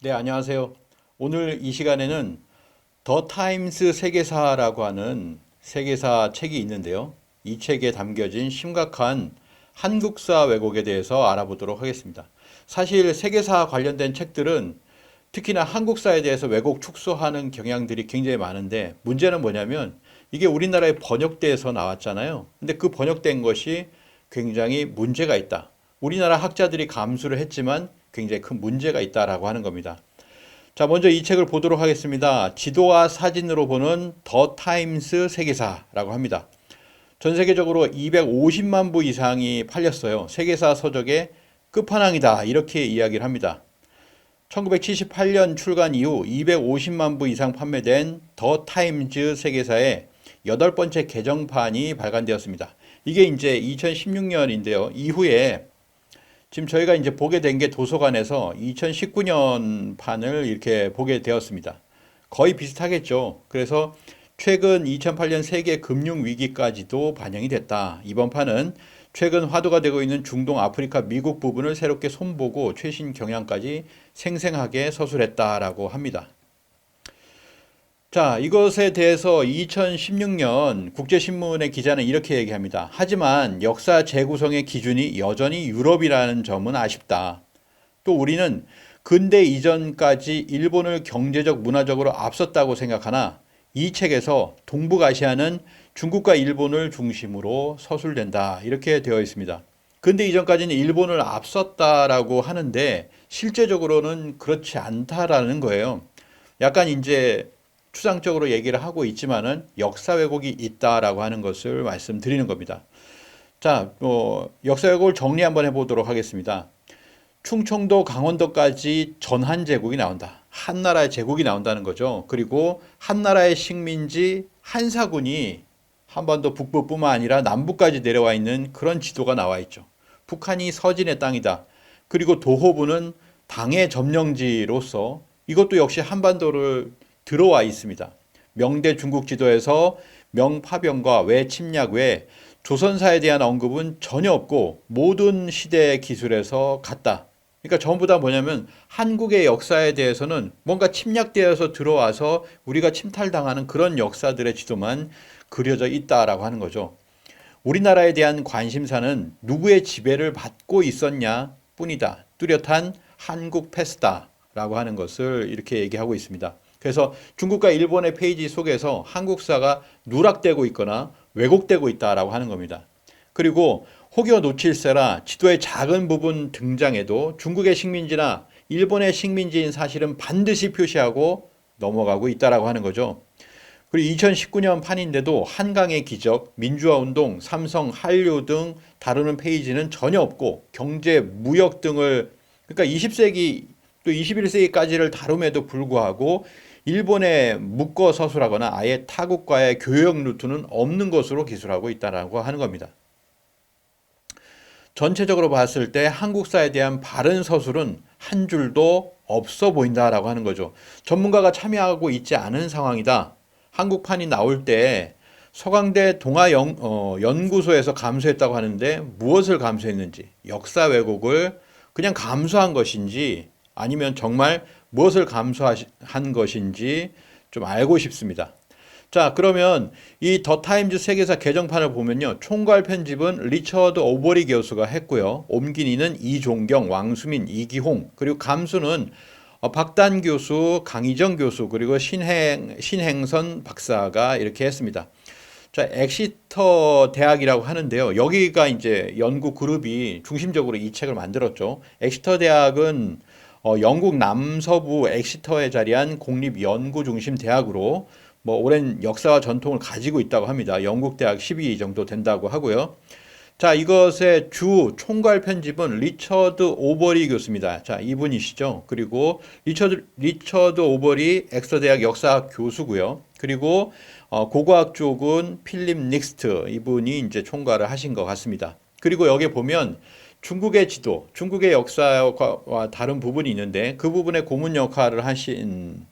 네, 안녕하세요. 오늘 이 시간에는 더 타임스 세계사라고 하는 세계사 책이 있는데요. 이 책에 담겨진 심각한 한국사 왜곡에 대해서 알아보도록 하겠습니다. 사실 세계사 관련된 책들은 특히나 한국사에 대해서 왜곡 축소하는 경향들이 굉장히 많은데 문제는 뭐냐면 이게 우리나라에 번역돼서 나왔잖아요. 근데 그 번역된 것이 굉장히 문제가 있다. 우리나라 학자들이 감수를 했지만 굉장히 큰 문제가 있다라고 하는 겁니다. 자, 먼저 이 책을 보도록 하겠습니다. 지도와 사진으로 보는 더 타임스 세계사라고 합니다. 전 세계적으로 250만 부 이상이 팔렸어요. 세계사 서적의 끝판왕이다. 이렇게 이야기를 합니다. 1978년 출간 이후 250만 부 이상 판매된 더 타임즈 세계사의 여덟 번째 개정판이 발간되었습니다. 이게 이제 2016년인데요. 이후에 지금 저희가 이제 보게 된 게 도서관에서 2019년 판을 이렇게 보게 되었습니다. 거의 비슷하겠죠. 그래서 최근 2008년 세계 금융 위기까지도 반영이 됐다. 이번 판은 최근 화두가 되고 있는 중동, 아프리카, 미국 부분을 새롭게 손보고 최신 경향까지 생생하게 서술했다라고 합니다. 자, 이것에 대해서 2016년 국제신문의 기자는 이렇게 얘기합니다. 하지만 역사 재구성의 기준이 여전히 유럽이라는 점은 아쉽다. 또 우리는 근대 이전까지 일본을 경제적, 문화적으로 앞섰다고 생각하나 이 책에서 동북아시아는 중국과 일본을 중심으로 서술된다. 이렇게 되어 있습니다. 근대 이전까지는 일본을 앞섰다라고 하는데 실제적으로는 그렇지 않다라는 거예요. 약간 이제 추상적으로 얘기를 하고 있지만은 역사 왜곡이 있다라고 하는 것을 말씀드리는 겁니다. 자, 역사 왜곡을 정리 한번 해보도록 하겠습니다. 충청도, 강원도까지 전한 제국이 나온다. 한나라의 제국이 나온다는 거죠. 그리고 한나라의 식민지 한사군이 한반도 북부뿐만 아니라 남부까지 내려와 있는 그런 지도가 나와 있죠. 북한이 서진의 땅이다. 그리고 도호부는 당의 점령지로서 이것도 역시 한반도를 들어와 있습니다. 명대 중국 지도에서 명파병과 외침략 외 조선사에 대한 언급은 전혀 없고 모든 시대의 기술에서 같다. 그러니까 전부 다 뭐냐면 한국의 역사에 대해서는 뭔가 침략되어서 들어와서 우리가 침탈당하는 그런 역사들의 지도만 그려져 있다라고 하는 거죠. 우리나라에 대한 관심사는 누구의 지배를 받고 있었냐 뿐이다. 뚜렷한 한국 패스다라고 하는 것을 이렇게 얘기하고 있습니다. 그래서 중국과 일본의 페이지 속에서 한국사가 누락되고 있거나 왜곡되고 있다라고 하는 겁니다. 그리고 혹여 놓칠세라 지도의 작은 부분 등장해도 중국의 식민지나 일본의 식민지인 사실은 반드시 표시하고 넘어가고 있다라고 하는 거죠. 그리고 2019년 판인데도 한강의 기적, 민주화운동, 삼성, 한류 등 다루는 페이지는 전혀 없고 경제, 무역 등을 그러니까 20세기 또 21세기까지를 다룸에도 불구하고 일본에 묶어 서술하거나 아예 타국과의 교역 루트는 없는 것으로 기술하고 있다고 하는 겁니다. 전체적으로 봤을 때 한국사에 대한 바른 서술은 한 줄도 없어 보인다라고 하는 거죠. 전문가가 참여하고 있지 않은 상황이다. 한국판이 나올 때 서강대 동아연구소에서 감수했다고 하는데 무엇을 감수했는지, 역사 왜곡을 그냥 감수한 것인지 아니면 정말 무엇을 감수한 것인지 좀 알고 싶습니다. 자, 그러면 이 더 타임즈 세계사 개정판을 보면요. 총괄 편집은 리처드 오버리 교수가 했고요. 옮긴이는 이종경, 왕수민, 이기홍, 그리고 감수는 박단 교수, 강희정 교수, 그리고 신행선 박사가 이렇게 했습니다. 자, 엑시터 대학이라고 하는데요. 여기가 이제 연구 그룹이 중심적으로 이 책을 만들었죠. 엑시터 대학은 영국 남서부 엑시터에 자리한 공립연구중심 대학으로 뭐 오랜 역사와 전통을 가지고 있다고 합니다. 영국 대학 12 정도 된다고 하고요. 자, 이것의 주 총괄 편집은 리처드 오버리 교수입니다. 자, 이분이시죠. 그리고 리처드 오버리 엑스터 대학 역사학 교수고요. 그리고 고고학 쪽은 필립 닉스트 이분이 이제 총괄을 하신 것 같습니다. 그리고 여기 보면 중국의 지도, 중국의 역사와 다른 부분이 있는데 그 부분의 고문 역할을 하신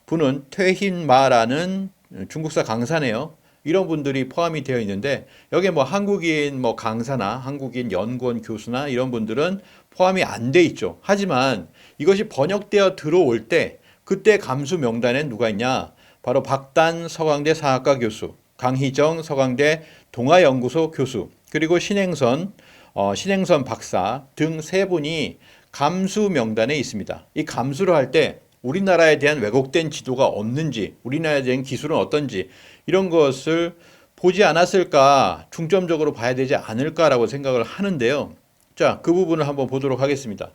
분은 퇴힌마라는 중국사 강사네요. 이런 분들이 포함이 되어 있는데 여기에 뭐 한국인 뭐 강사나 한국인 연구원 교수나 이런 분들은 포함이 안 돼 있죠. 하지만 이것이 번역되어 들어올 때 그때 감수 명단에 누가 있냐? 바로 박단 서강대 사학과 교수, 강희정 서강대 동아연구소 교수, 그리고 신행선 박사 등 세 분이 감수 명단에 있습니다. 이 감수를 할 때 우리나라에 대한 왜곡된 지도가 없는지, 우리나라에 대한 기술은 어떤지 이런 것을 보지 않았을까, 중점적으로 봐야 되지 않을까라고 생각을 하는데요. 자, 그 부분을 한번 보도록 하겠습니다.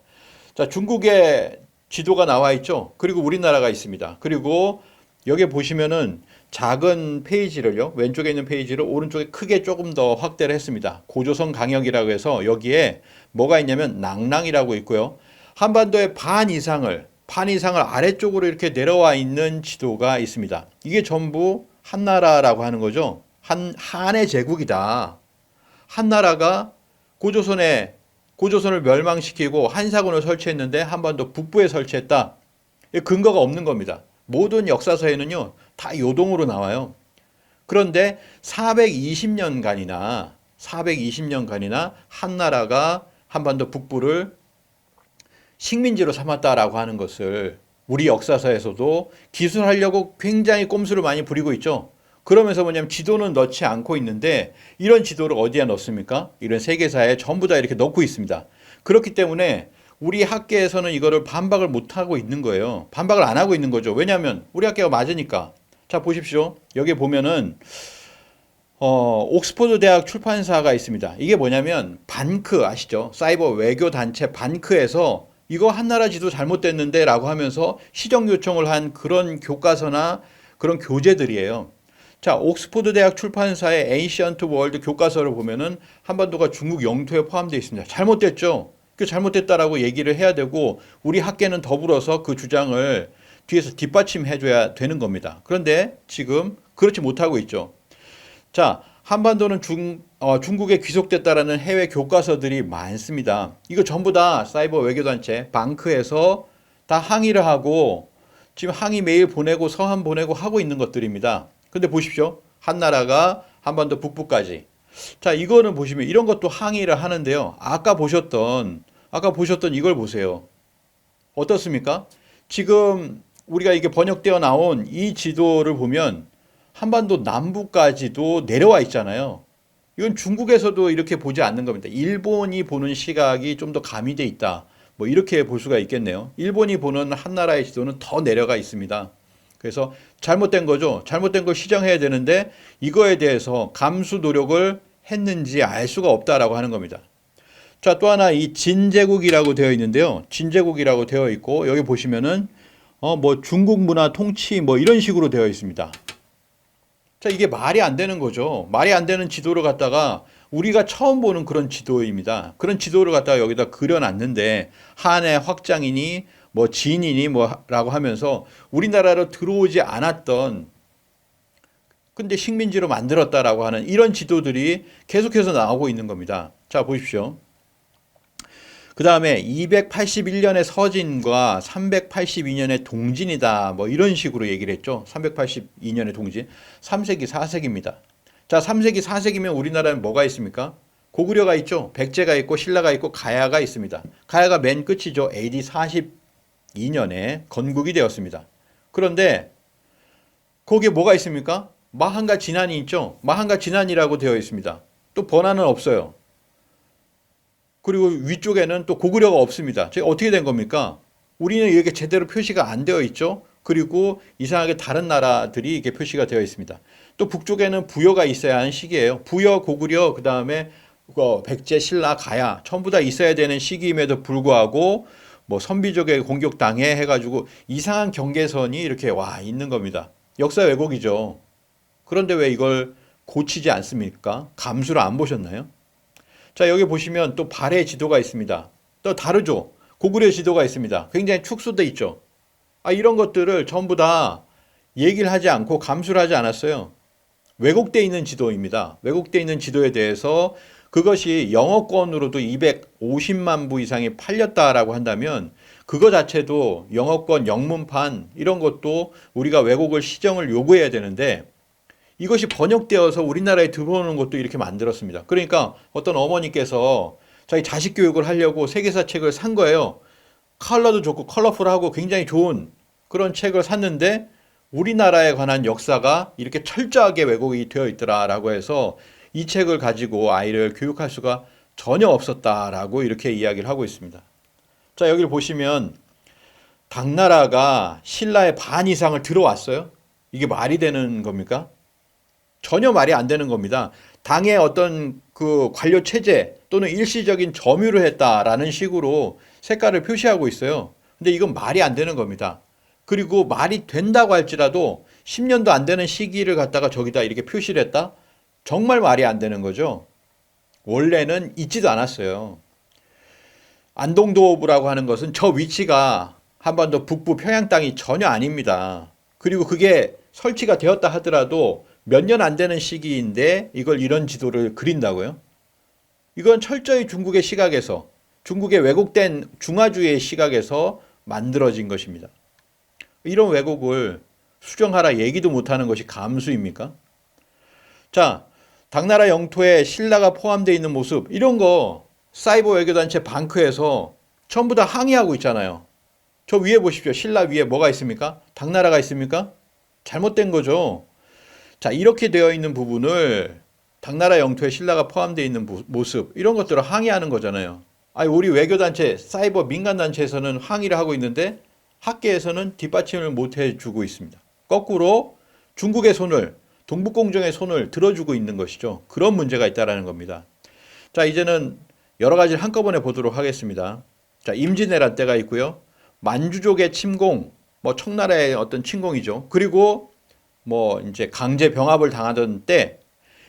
자, 중국의 지도가 나와 있죠. 그리고 우리나라가 있습니다. 그리고 여기 보시면은 작은 페이지를요, 왼쪽에 있는 페이지를 오른쪽에 크게 조금 더 확대를 했습니다. 고조선 강역이라고 해서 여기에 뭐가 있냐면 낭랑이라고 있고요. 한반도의 반 이상을 아래쪽으로 이렇게 내려와 있는 지도가 있습니다. 이게 전부 한나라라고 하는 거죠. 한의 제국이다. 한나라가 고조선을 멸망시키고 한사군을 설치했는데 한반도 북부에 설치했다. 근거가 없는 겁니다. 모든 역사서에는요, 다 요동으로 나와요. 그런데 420년간이나 한나라가 한반도 북부를 식민지로 삼았다라고 하는 것을 우리 역사서에서도 기술하려고 굉장히 꼼수를 많이 부리고 있죠. 그러면서 뭐냐면 지도는 넣지 않고 있는데 이런 지도를 어디에 넣습니까? 이런 세계사에 전부 다 이렇게 넣고 있습니다. 그렇기 때문에 우리 학계에서는 이거를 반박을 못 하고 있는 거예요. 반박을 안 하고 있는 거죠. 왜냐하면 우리 학계가 맞으니까. 자, 보십시오. 여기 보면은 옥스퍼드 대학 출판사가 있습니다. 이게 뭐냐면 반크 아시죠? 사이버 외교 단체 반크에서 이거 한나라 지도 잘못됐는데 라고 하면서 시정 요청을 한 그런 교과서나 그런 교재들이에요. 자, 옥스퍼드 대학 출판사의 Ancient World 교과서를 보면은 한반도가 중국 영토에 포함되어 있습니다. 잘못됐죠? 그 잘못됐다라고 얘기를 해야 되고 우리 학계는 더불어서 그 주장을 뒤에서 뒷받침해 줘야 되는 겁니다. 그런데 지금 그렇지 못하고 있죠. 자, 한반도는 중국에 귀속됐다라는 해외 교과서들이 많습니다. 이거 전부 다 사이버 외교단체 방크에서 다 항의를 하고 지금 항의 메일 보내고 서한 보내고 하고 있는 것들입니다. 근데 보십시오. 한나라가 한반도 북부까지. 자, 이거는 보시면 이런 것도 항의를 하는데요. 아까 보셨던 이걸 보세요. 어떻습니까? 지금 우리가 이게 번역되어 나온 이 지도를 보면 한반도 남부까지도 내려와 있잖아요. 이건 중국에서도 이렇게 보지 않는 겁니다. 일본이 보는 시각이 좀 더 가미돼 있다. 뭐 이렇게 볼 수가 있겠네요. 일본이 보는 한나라의 지도는 더 내려가 있습니다. 그래서 잘못된 거죠. 잘못된 걸 시정해야 되는데 이거에 대해서 감수 노력을 했는지 알 수가 없다라고 하는 겁니다. 자, 또 하나 이 진제국이라고 되어 있는데요. 진제국이라고 되어 있고 여기 보시면은 뭐 중국 문화 통치 뭐 이런 식으로 되어 있습니다. 자, 이게 말이 안 되는 거죠. 말이 안 되는 지도를 갖다가 우리가 처음 보는 그런 지도입니다. 그런 지도를 갖다가 여기다 그려놨는데 한의 확장이니 뭐 진이니 뭐라고 하면서 우리나라로 들어오지 않았던 근데 식민지로 만들었다라고 하는 이런 지도들이 계속해서 나오고 있는 겁니다. 자, 보십시오. 그 다음에 281년의 서진과 382년의 동진이다. 뭐 이런 식으로 얘기를 했죠. 382년의 동진. 3세기, 4세기입니다. 자, 3세기, 4세기면 우리나라는 뭐가 있습니까? 고구려가 있죠. 백제가 있고 신라가 있고 가야가 있습니다. 가야가 맨 끝이죠. AD 42년에 건국이 되었습니다. 그런데 거기에 뭐가 있습니까? 마한과 진안이 있죠. 마한과 진안이라고 되어 있습니다. 또 번화는 없어요. 그리고 위쪽에는 또 고구려가 없습니다. 어떻게 된 겁니까? 우리는 이렇게 제대로 표시가 안 되어 있죠. 그리고 이상하게 다른 나라들이 이게 표시가 되어 있습니다. 또 북쪽에는 부여가 있어야 하는 시기예요. 부여, 고구려, 그 다음에 백제, 신라, 가야 전부 다 있어야 되는 시기임에도 불구하고 뭐 선비족의 공격당해 해가지고 이상한 경계선이 이렇게 와 있는 겁니다. 역사 왜곡이죠. 그런데 왜 이걸 고치지 않습니까? 감수를 안 보셨나요? 자, 여기 보시면 또 발해 지도가 있습니다. 또 다르죠. 고구려 지도가 있습니다. 굉장히 축소돼 있죠. 이런 것들을 전부 다 얘기를 하지 않고 감수를 하지 않았어요. 왜곡되어 있는 지도입니다. 왜곡되어 있는 지도에 대해서 그것이 영어권으로도 250만 부 이상이 팔렸다라고 한다면 그거 자체도 영어권 영문판 이런 것도 우리가 왜곡을 시정을 요구해야 되는데 이것이 번역되어서 우리나라에 들어오는 것도 이렇게 만들었습니다. 그러니까 어떤 어머니께서 자기 자식 교육을 하려고 세계사 책을 산 거예요. 컬러도 좋고 컬러풀하고 굉장히 좋은 그런 책을 샀는데 우리나라에 관한 역사가 이렇게 철저하게 왜곡이 되어 있더라라고 해서 이 책을 가지고 아이를 교육할 수가 전혀 없었다라고 이렇게 이야기를 하고 있습니다. 자, 여기를 보시면 당나라가 신라의 반 이상을 들어왔어요. 이게 말이 되는 겁니까? 전혀 말이 안 되는 겁니다. 당의 어떤 그 관료 체제 또는 일시적인 점유를 했다라는 식으로 색깔을 표시하고 있어요. 근데 이건 말이 안 되는 겁니다. 그리고 말이 된다고 할지라도 10년도 안 되는 시기를 갖다가 저기다 이렇게 표시를 했다? 정말 말이 안 되는 거죠. 원래는 있지도 않았어요. 안동도읍이라고 하는 것은 저 위치가 한반도 북부 평양 땅이 전혀 아닙니다. 그리고 그게 설치가 되었다 하더라도 몇 년 안 되는 시기인데 이걸 이런 지도를 그린다고요? 이건 철저히 중국의 시각에서, 중국의 왜곡된 중화주의의 시각에서 만들어진 것입니다. 이런 왜곡을 수정하라 얘기도 못하는 것이 감수입니까? 자, 당나라 영토에 신라가 포함되어 있는 모습, 이런 거 사이버 외교단체 방크에서 전부 다 항의하고 있잖아요. 저 위에 보십시오. 신라 위에 뭐가 있습니까? 당나라가 있습니까? 잘못된 거죠. 자, 이렇게 되어 있는 부분을 당나라 영토에 신라가 포함되어 있는 모습, 이런 것들을 항의하는 거잖아요. 아니, 우리 외교단체, 사이버 민간단체에서는 항의를 하고 있는데 학계에서는 뒷받침을 못 해주고 있습니다. 거꾸로 중국의 손을, 동북공정의 손을 들어주고 있는 것이죠. 그런 문제가 있다는 겁니다. 자, 이제는 여러 가지를 한꺼번에 보도록 하겠습니다. 자, 임진왜란 때가 있고요. 만주족의 침공, 뭐 청나라의 어떤 침공이죠. 그리고 뭐 이제 강제 병합을 당하던 때,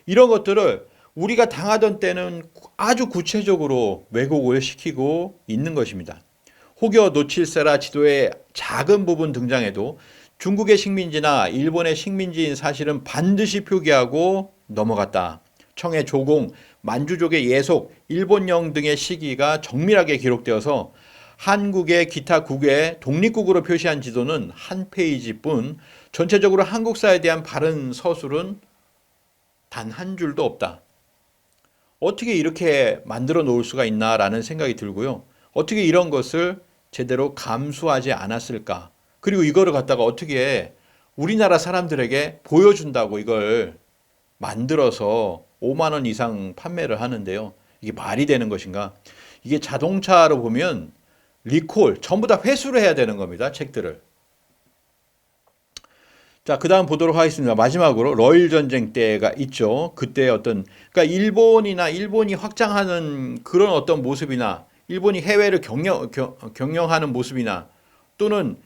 이런 것들을 우리가 당하던 때는 아주 구체적으로 왜곡을 시키고 있는 것입니다. 혹여 노칠세라 지도에 작은 부분 등장해도 중국의 식민지나 일본의 식민지인 사실은 반드시 표기하고 넘어갔다. 청해 조공, 만주족의 예속, 일본령 등의 시기가 정밀하게 기록되어서 한국의 기타 국외 독립국으로 표시한 지도는 한 페이지뿐 전체적으로 한국사에 대한 바른 서술은 단 한 줄도 없다. 어떻게 이렇게 만들어 놓을 수가 있나라는 생각이 들고요. 어떻게 이런 것을 제대로 감수하지 않았을까? 그리고 이거를 갖다가 어떻게 우리나라 사람들에게 보여준다고 이걸 만들어서 5만 원 이상 판매를 하는데요. 이게 말이 되는 것인가? 이게 자동차로 보면 리콜, 전부 다 회수를 해야 되는 겁니다. 책들을. 자, 그 다음 보도록 하겠습니다. 마지막으로 러일 전쟁 때가 있죠. 그때 어떤, 그러니까 일본이 확장하는 그런 어떤 모습이나 일본이 해외를 경영하는 모습이나 또는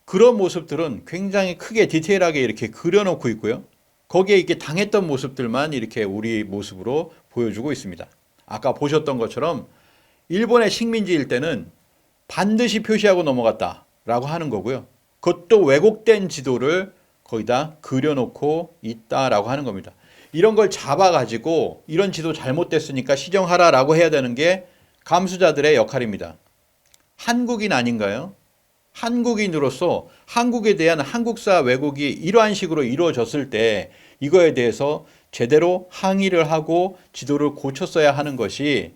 그런 모습들은 굉장히 크게 디테일하게 이렇게 그려놓고 있고요. 거기에 이렇게 당했던 모습들만 이렇게 우리 모습으로 보여주고 있습니다. 아까 보셨던 것처럼 일본의 식민지일 때는 반드시 표시하고 넘어갔다라고 하는 거고요. 그것도 왜곡된 지도를 거기다 그려놓고 있다라고 하는 겁니다. 이런 걸 잡아가지고 이런 지도 잘못됐으니까 시정하라라고 해야 되는 게 감수자들의 역할입니다. 한국인 아닌가요? 한국인으로서 한국에 대한 한국사 왜곡이 이러한 식으로 이루어졌을 때 이거에 대해서 제대로 항의를 하고 지도를 고쳤어야 하는 것이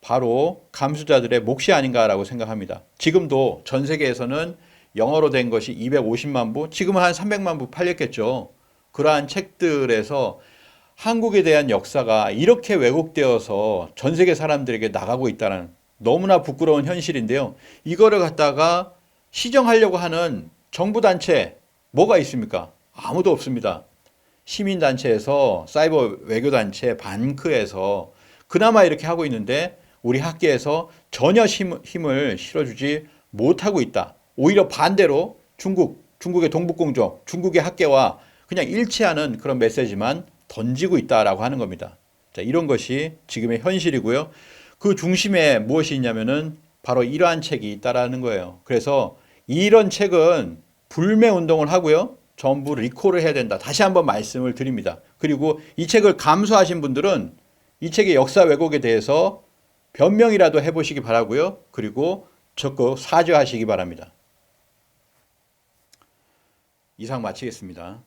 바로 감수자들의 몫이 아닌가라고 생각합니다. 지금도 전 세계에서는 영어로 된 것이 250만 부, 지금은 한 300만 부 팔렸겠죠. 그러한 책들에서 한국에 대한 역사가 이렇게 왜곡되어서 전 세계 사람들에게 나가고 있다는 너무나 부끄러운 현실인데요. 이거를 갖다가 시정하려고 하는 정부단체 뭐가 있습니까? 아무도 없습니다. 시민단체에서 사이버 외교단체 반크에서 그나마 이렇게 하고 있는데 우리 학계에서 전혀 힘을 실어주지 못하고 있다. 오히려 반대로 중국의 동북공정, 중국의 학계와 그냥 일치하는 그런 메시지만 던지고 있다라고 하는 겁니다. 자, 이런 것이 지금의 현실이고요. 그 중심에 무엇이 있냐면은 바로 이러한 책이 있다라는 거예요. 그래서 이런 책은 불매 운동을 하고요. 전부 리콜을 해야 된다. 다시 한번 말씀을 드립니다. 그리고 이 책을 감수하신 분들은 이 책의 역사 왜곡에 대해서 변명이라도 해보시기 바라고요. 그리고 적극 사죄하시기 바랍니다. 이상 마치겠습니다.